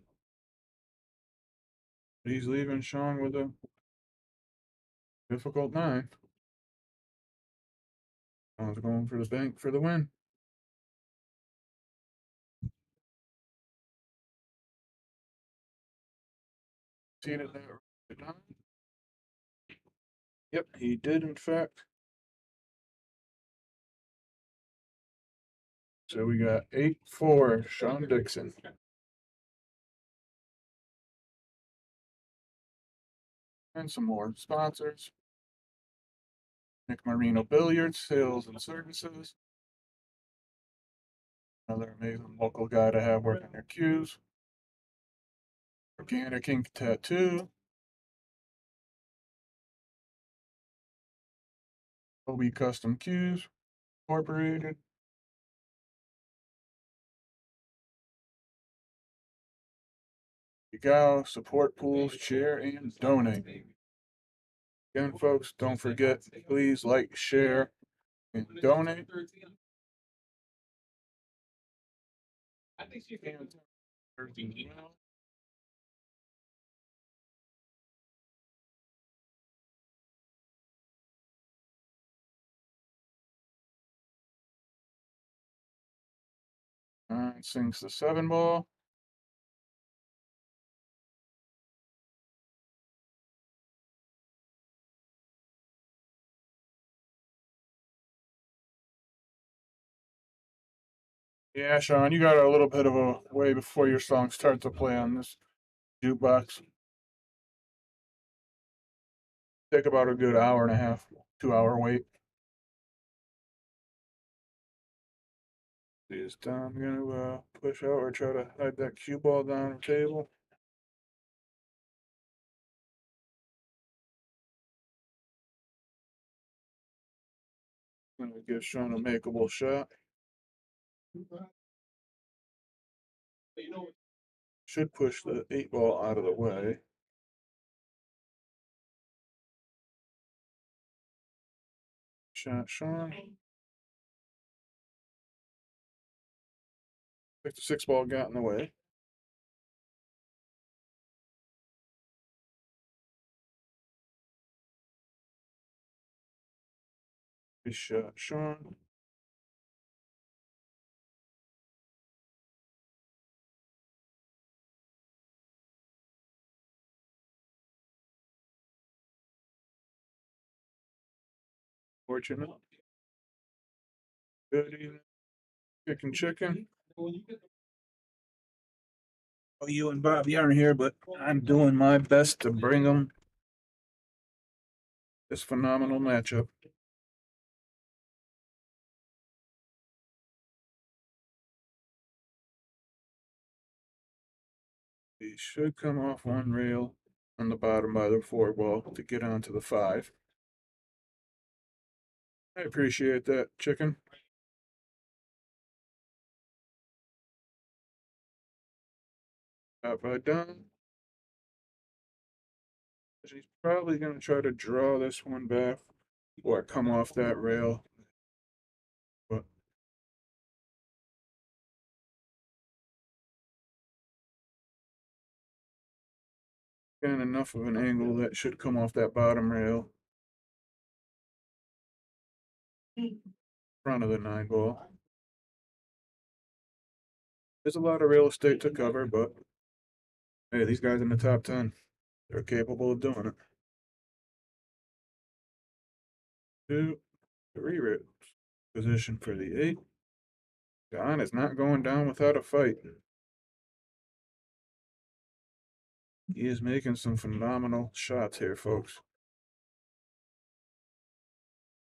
He's leaving Shawn with a difficult 9. Shawn's going for the bank for the win. Seen it there. Yep, he did in fact. So we got 8-4, Shawn Dickson. And some more sponsors. Nick Marino Billiards, Sales and Services. Another amazing local guy to have working their cues. Organic Ink Tattoo. Obi Custom Cues Incorporated. Go support pools, share, and donate. Again, folks, don't forget, please like, share, and donate. I think you can. Sinks the 7 ball. Yeah, Shawn, you got a little bit of a way before your song starts to play on this jukebox. Take about a good hour and a half, 2-hour wait. Is Tom gonna push out or try to hide that cue ball down the table? Gonna give Shawn a makeable shot. Should push the 8 ball out of the way. Shot Shawn. Like the 6 ball got in the way. Good shot, Shawn. Fortunate. Good evening. Kicking chicken. Oh, you and Bobby aren't here, but I'm doing my best to bring them this phenomenal matchup. He should come off one rail on the bottom by the 4 ball to get onto the 5. I appreciate that, chicken. Have I done? He's probably going to try to draw this one back. or come off that rail. But again, enough of an angle that should come off that bottom rail. Front of the 9-ball. There's a lot of real estate to cover, but hey, these guys in the top 10, they're capable of doing it. 2, 3 rips. Position for the 8. Don is not going down without a fight. He is making some phenomenal shots here, folks.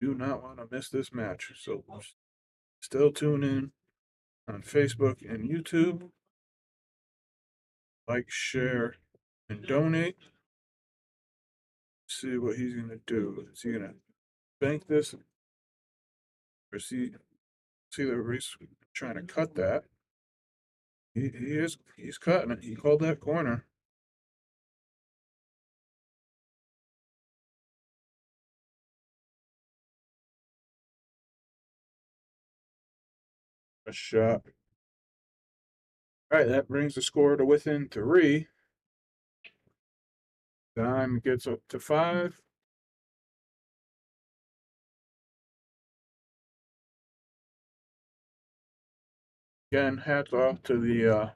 Do not want to miss this match. So still tune in on Facebook and YouTube. Like, share, and donate. See what he's gonna do. Is he gonna bank this? Or see that he's trying to cut that? He's cutting it. He called that corner. A shot. All right, that brings the score to within 3. Don gets up to 5. Again, hats off to the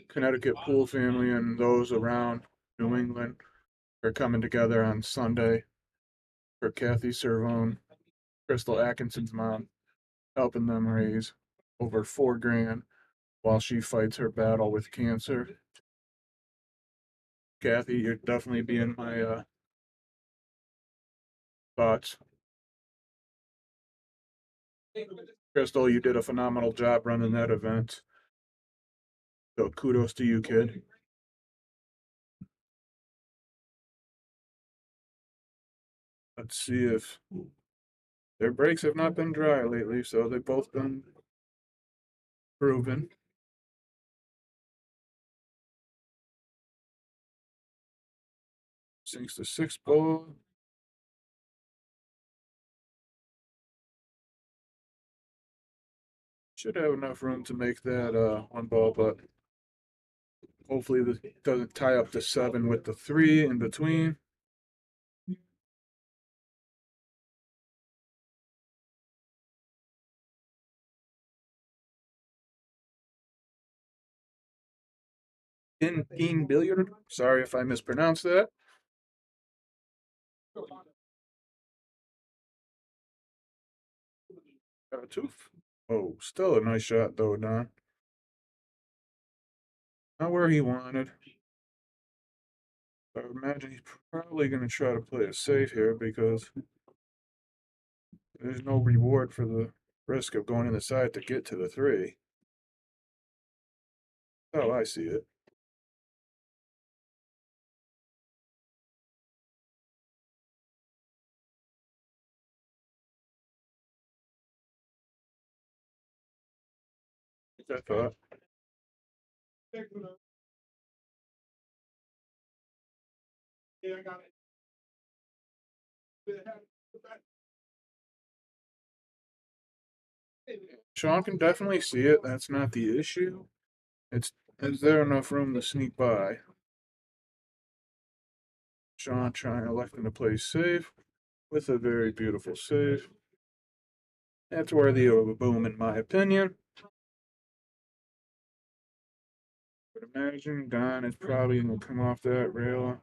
Connecticut pool family and those around New England for coming together on Sunday for Kathy Cervone, Crystal Atkinson's mom, helping them raise over $4,000 while she fights her battle with cancer. Kathy, you're definitely be in my thoughts. Crystal, you did a phenomenal job running that event. So kudos to you, kid. Let's see if their breaks have not been dry lately, so they've both been proven. 6-6 ball. Should have enough room to make that 1 ball, but hopefully this doesn't tie up to 7 with the 3 in between. In billiard. Sorry if I mispronounced that. Got a tooth. Oh, still a nice shot though, Don. Not where he wanted. I would imagine he's probably going to try to play it safe here because there's no reward for the risk of going in the side to get to the 3. That's how I see it. I thought. Sean can definitely see it. That's not the issue. Is there enough room to sneak by? Sean electing to play safe with a very beautiful save. That's worthy of a boom, in my opinion. But imagine Don is probably going to come off that rail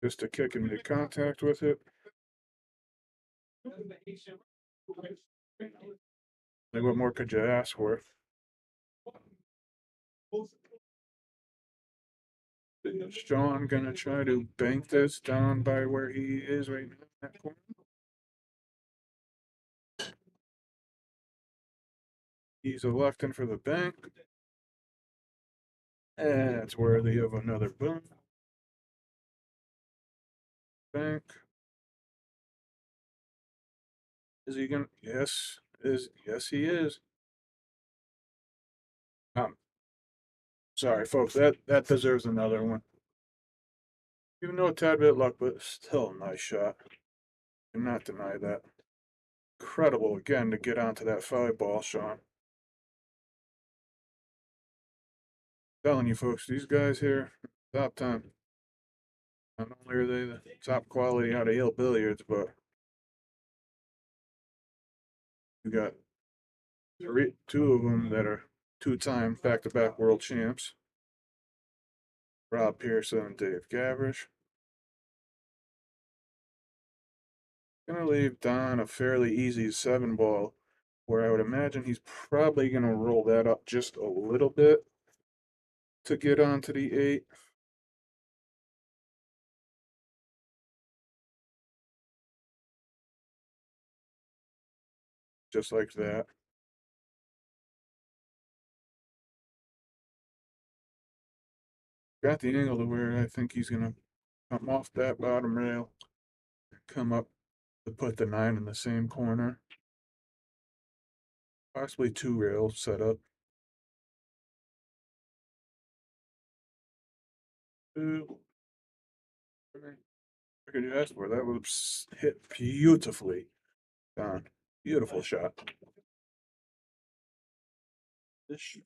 just to kick into contact with it. Like, what more could you ask for? Is Sean gonna try to bank this down by where he is right now in that corner? He's electing for the bank. That's worthy of another boom. Bank. Is he gonna? Yes. Yes, he is. Sorry, folks. That deserves another one. Even though a tad bit luck, but still a nice shot. Cannot deny that. Incredible again to get onto that 5 ball, Shawn. Telling you folks, these guys here, top 10. Not only are they the top quality out of Yale billiards, but you got two of them that are 2-time back-to-back world champs. Rob Pearson and Dave Gavrish. Gonna leave Don a fairly easy 7 ball, where I would imagine he's probably gonna roll that up just a little bit to get onto the 8. Just like that. Got the angle to where I think he's gonna come off that bottom rail, come up to put the 9 in the same corner. Possibly 2 rails set up. What could you ask for? That was hit beautifully. Don. Beautiful shot. This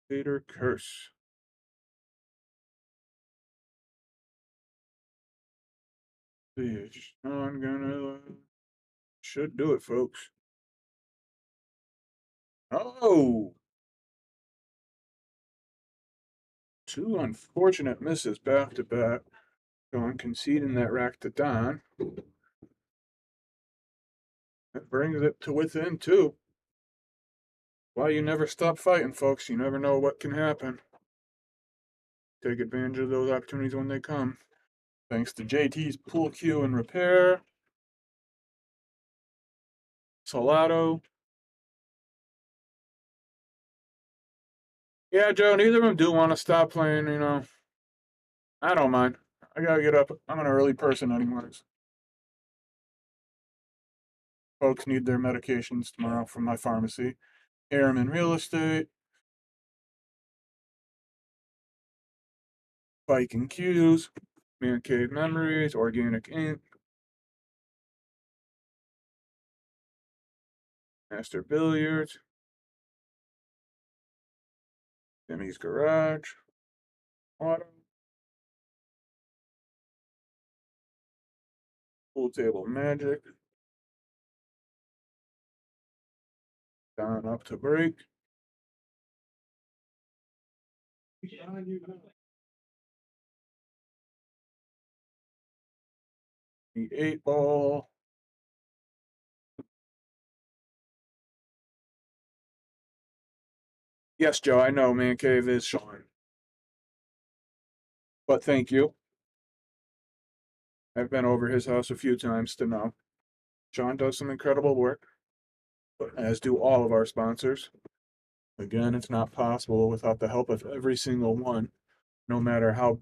Peter Curse. I'm gonna should do it, folks. Oh, 2 unfortunate misses back to back. Going conceding that rack to Don. That brings it to within 2. Why you never stop fighting, folks. You never know what can happen. Take advantage of those opportunities when they come. Thanks to JT's pool cue and repair. Salado. Yeah, Joe, neither of them do want to stop playing, you know. I don't mind. I gotta get up. I'm an early person anyways. Folks need their medications tomorrow from my pharmacy. Airman Real Estate. Bike and Cues. Man Cave Memories. Organic Ink. Master Billiards. Jimmy's Garage. Auto. Pool Table Magic. Down up to break. The 8 ball. Yes, Joe, I know Man Cave is Shawn. But thank you. I've been over his house a few times to know. Shawn does some incredible work, as do all of our sponsors. Again, it's not possible without the help of every single one, no matter how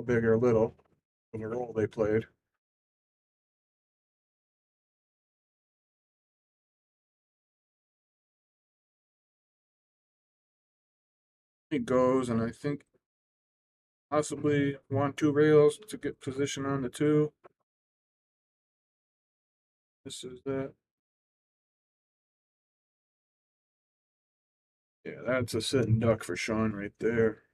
big or little of a role they played. It goes, and I think possibly 1-2 rails to get position on the 2. This is that. Yeah, that's a sitting duck for Shawn right there.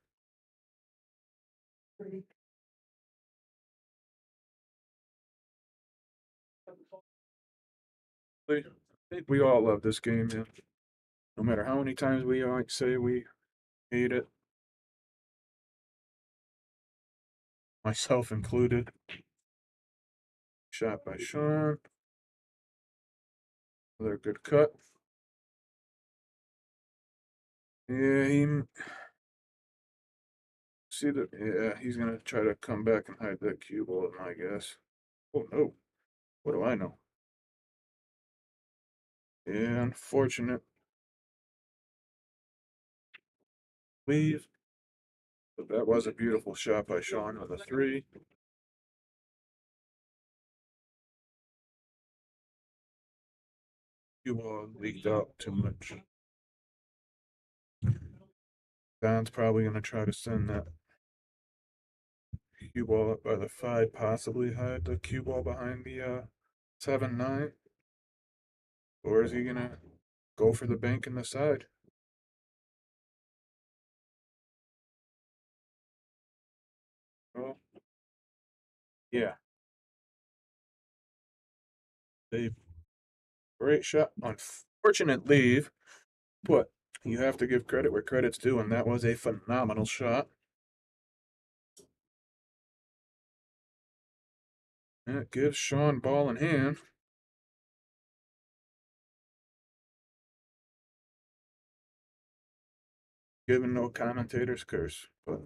I think we all love this game, man. No matter how many times we might say we hate it, myself included. Shot by Shawn. Another good cut. Yeah, he's gonna try to come back and hide that cue ball, I guess. Oh no, what do I know? Yeah, unfortunate. Leave. But that was a beautiful shot by Shawn with a 3. Cue ball leaked out too much. Don's probably gonna try to send that Cue ball up by the 5, possibly hide the cue ball behind the 7-9. Or is he gonna go for the bank in the side? Well, yeah. A great shot. Unfortunate leave, but you have to give credit where credit's due, and that was a phenomenal shot. And it gives Shawn ball in hand. Given no commentator's curse, but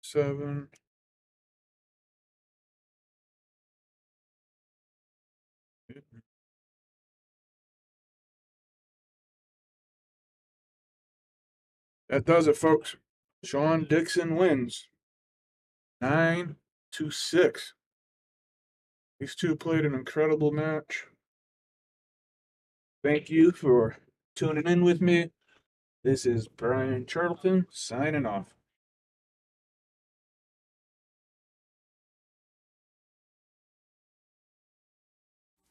7. That does it, folks. Shawn Dickson wins 9-6. These two played an incredible match. Thank you for tuning in with me. This is Brian Charlton signing off.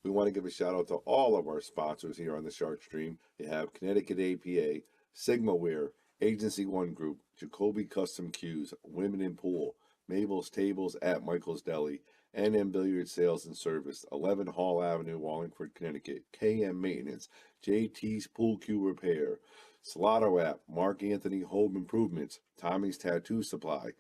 We want to give a shout out to all of our sponsors here on the Shark Stream. You have Connecticut APA, SigmaWare, Agency One Group, Jacoby Custom Cues, Women in Pool, Mabel's Tables at Michael's Deli, NM Billiard Sales and Service, 11 Hall Avenue, Wallingford, Connecticut, KM Maintenance, JT's Pool Cue Repair, Salado App, Mark Anthony Home Improvements, Tommy's Tattoo Supply,